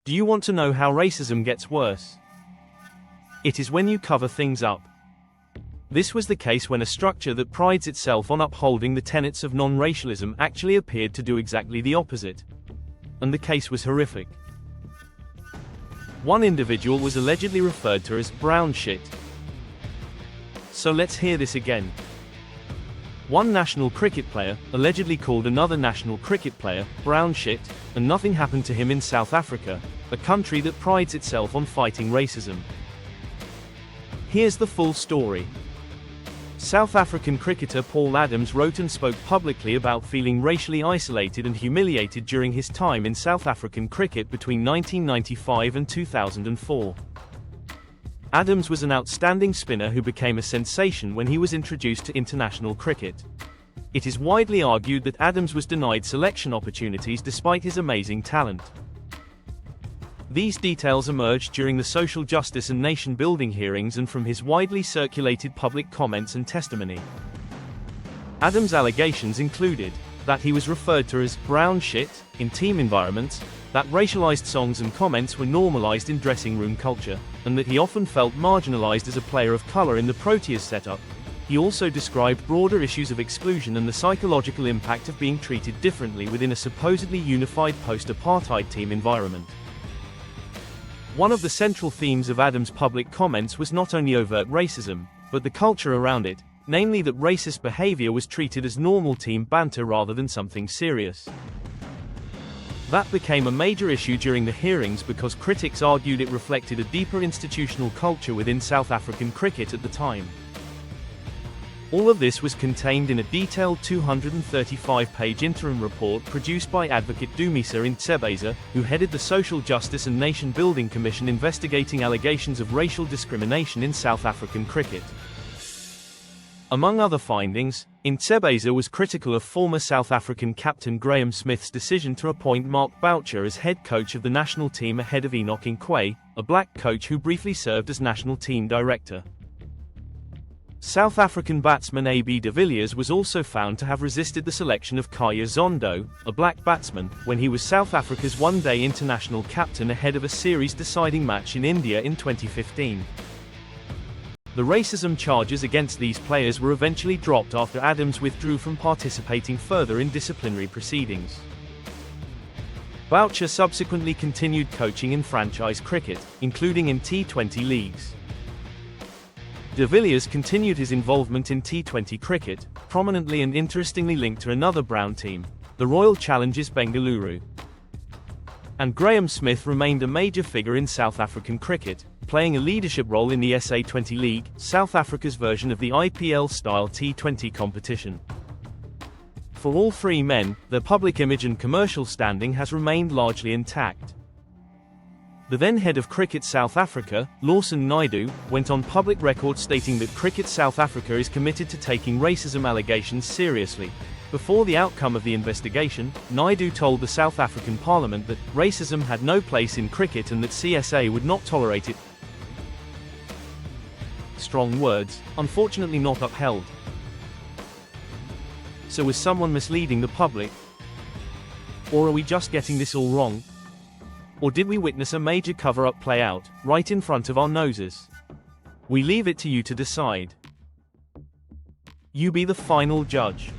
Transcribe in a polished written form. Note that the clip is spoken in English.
Do you want to know how racism gets worse? It is when you cover things up. This was the case when a structure that prides itself on upholding the tenets of non-racialism actually appeared to do exactly the opposite. And the case was horrific. One individual was allegedly referred to as brown shit. So let's hear this again. One national cricket player allegedly called another national cricket player brown shit, and nothing happened to him in South Africa, a country that prides itself on fighting racism. Here's the full story. South African cricketer Paul Adams wrote and spoke publicly about feeling racially isolated and humiliated during his time in South African cricket between 1995 and 2004. Adams was an outstanding spinner who became a sensation when he was introduced to international cricket. It is widely argued that Adams was denied selection opportunities despite his amazing talent. These details emerged during the social justice and nation-building hearings and from his widely circulated public comments and testimony. Adams' allegations included that he was referred to as brown shit in team environments, that racialized songs and comments were normalized in dressing room culture, and that he often felt marginalized as a player of color in the Proteas setup. He also described broader issues of exclusion and the psychological impact of being treated differently within a supposedly unified post-apartheid team environment. One of the central themes of Adams' public comments was not only overt racism, but the culture around it, namely that racist behavior was treated as normal team banter rather than something serious. That became a major issue during the hearings because critics argued it reflected a deeper institutional culture within South African cricket at the time. All of this was contained in a detailed 235-page interim report produced by advocate Dumisa Ntsebeza, who headed the Social Justice and Nation Building Commission investigating allegations of racial discrimination in South African cricket. Among other findings, Ntsebeza was critical of former South African captain Graeme Smith's decision to appoint Mark Boucher as head coach of the national team ahead of Enoch Nkwe, a black coach who briefly served as national team director. South African batsman A.B. de Villiers was also found to have resisted the selection of Khaya Zondo, a black batsman, when he was South Africa's one-day international captain ahead of a series-deciding match in India in 2015. The racism charges against these players were eventually dropped after Adams withdrew from participating further in disciplinary proceedings. Boucher subsequently continued coaching in franchise cricket, including in T20 leagues. De Villiers continued his involvement in T20 cricket, prominently and interestingly linked to another brown team, the Royal Challengers Bengaluru. And Graeme Smith remained a major figure in South African cricket, playing a leadership role in the SA20 League, South Africa's version of the IPL-style T20 competition. For all three men, their public image and commercial standing has remained largely intact. The then head of Cricket South Africa, Lawson Naidoo, went on public record stating that Cricket South Africa is committed to taking racism allegations seriously. Before the outcome of the investigation, Naidoo told the South African Parliament that racism had no place in cricket and that CSA would not tolerate it. Strong words, unfortunately not upheld. So was someone misleading the public? Or are we just getting this all wrong? Or did we witness a major cover-up play out, right in front of our noses? We leave it to you to decide. You be the final judge.